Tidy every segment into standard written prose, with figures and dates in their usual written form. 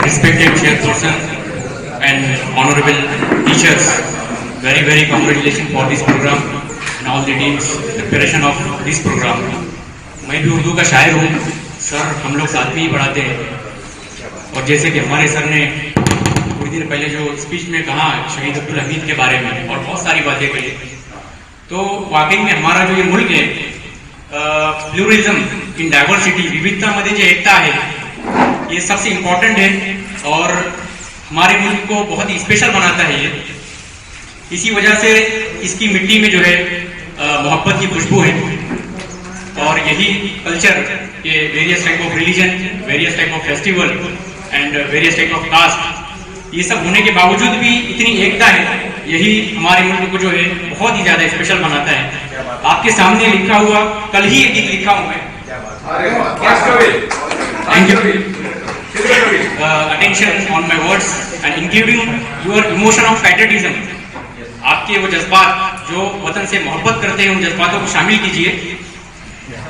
respected chairperson and honorable teachers, very congratulations for this program and all the teams preparation of this program. मैं भी उर्दू का शायर हूँ sir, हम लोग साथ में ही पढ़ाते हैं। और जैसे कि हमारे सर ने कुछ दिन पहले जो स्पीच में कहा शहीद अब्दुल हमीद के बारे में और बहुत सारी बातें कही, तो वाकई में हमारा जो ये मुल्क है, प्लूरिज्म इन डाइवर्सिटी, विविधता मध्ये जे एकता है, ये सबसे इम्पोर्टेंट है और हमारे मुल्क को बहुत ही स्पेशल बनाता है ये। इसी वजह से इसकी मिट्टी में जो है मोहब्बत की खुशबू है और यही कल्चर, ये various type of religion, various type of festival and various type of caste, ये सब होने के बावजूद भी इतनी एकता है, यही हमारे मुल्क को जो है बहुत ही ज्यादा स्पेशल बनाता है। आपके सामने लिखा हुआ, कल ही एक गीत लिखा हूं मैं। Thank you. Attention on my words and in giving your emotion of patriotism, आपके वो जज्बात जो वतन से मोहब्बत करते हैं, उन जज्बातों को शामिल कीजिए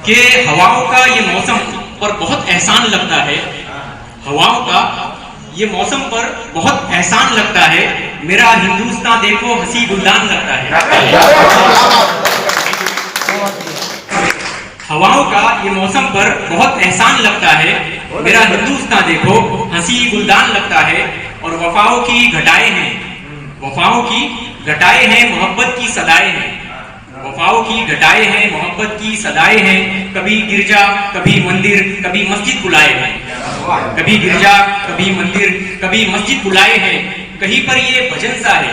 कि हवाओं का ये मौसम पर बहुत एहसान लगता है, हवाओं का ये मौसम पर बहुत एहसान लगता है, मेरा हिंदुस्तान देखो हंसी गुलदान लगता है। हवाओं का ये मौसम पर बहुत एहसान लगता है, मेरा हिंदुस्तान देखो हंसी गुलदान लगता है। और वफाओं की घटाएं हैं, वफाओं की घटाएं हैं, मोहब्बत की सदाएं हैं, वफाओं की घटाएं हैं, मोहब्बत की सदाएं हैं। कभी गिरजा कभी मंदिर कभी मस्जिद बुलाए हैं, कभी गिरजा कभी मंदिर कभी मस्जिद बुलाए हैं। कहीं पर ये भजन सा है,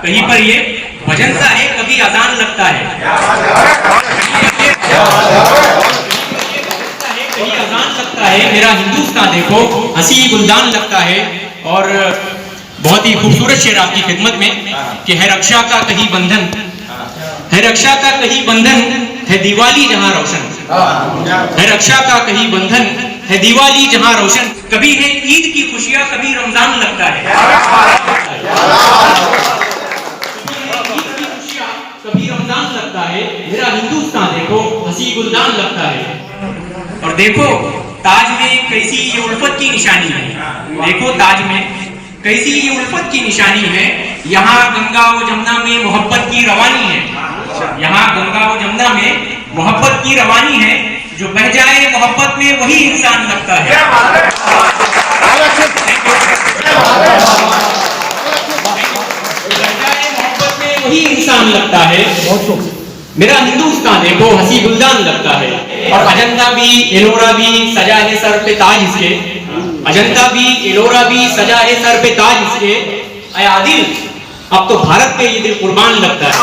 कहीं पर ये भजन सा है, कभी अजान लगता है, कहीं अजान लगता है। मेरा हिंदुस्तान देखो हंसी गुलदान लगता है। और बहुत ही खूबसूरत शेर आपकी खिदमत में कि है रक्षा का कहीं बंधन, है रक्षा का कहीं बंधन, है दिवाली जहां रोशन, है रक्षा का कहीं बंधन, है दिवाली जहां रोशन। कभी है ईद की खुशियां, कभी रमजान लगता है, कभी रमजान लगता है। मेरा हिंदुस्तान देखो हंसी गुलदान लगता है। और देखो ताज में कैसी ये उल्फत की निशानी है, देखो ताज में कैसी ये उल्फत की निशानी है। यहाँ गंगा व जमुना में मोहब्बत की रवानी है, यहाँ गंगा व जमुना में मोहब्बत की रवानी है। जो बह जाए मोहब्बत में वही इंसान लगता है। मोहब्बत में वही इंसान लगता है। मेरा हिंदुस्तान देखो हंसी गुलदान लगता है। और अजंता भी एलोरा भी सजा है सर पे ताज इसके, अजंता भी एलोरा भी सजा है सर पे ताज इसके। ऐ आदिल अब तो भारत पे ये दिल कुर्बान लगता है।